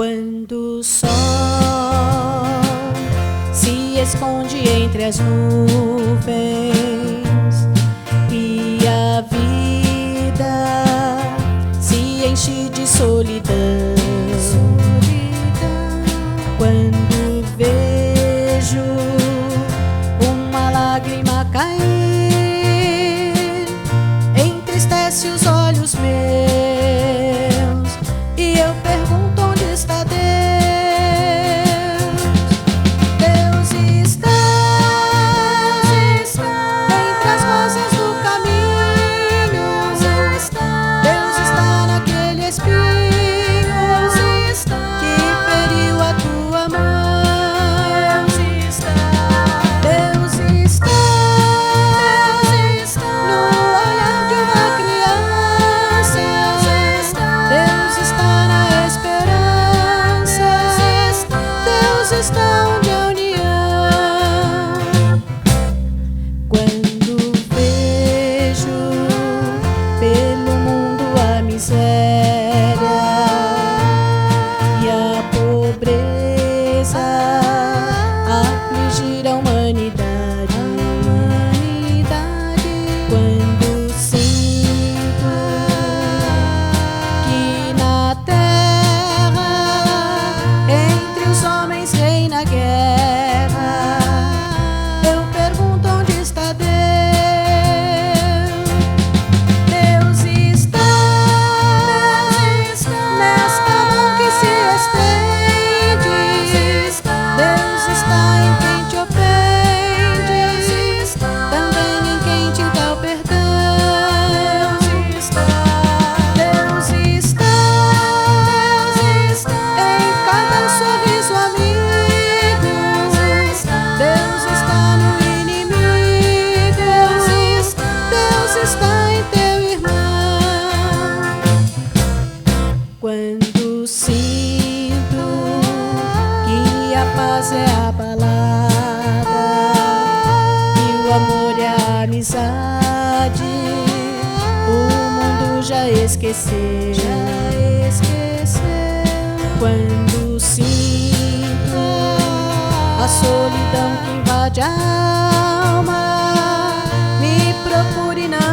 Quando o sol se esconde entre as nuvens e a vida se enche de solidão, quando vejo uma lágrima cair, entristece os olhos meus e eu pergunto: onde está Deus? Deus está entre as rosas do caminho. Deus está naquele espinho que feriu a tua mão. Deus está no olhar de uma criança. Deus está na esperança. Deus está onde a união. Quando vejo pelo mundo a miséria e a pobreza afligir a humanidade, quando sinto que na terra entre os homens reina a guerra, eu pergunto: onde está Deus? Deus está nesta mão que se estende. Deus está em quem te ofende, também em quem te dá o perdão. Deus está em cada sorriso amigo. Deus está no inimigo. Deus está em teu irmão. Quando sinto que a paz é abalada e o amor e a amizade o mundo já esqueceu. Quando sinto a solidão que invade a alma, me procure e não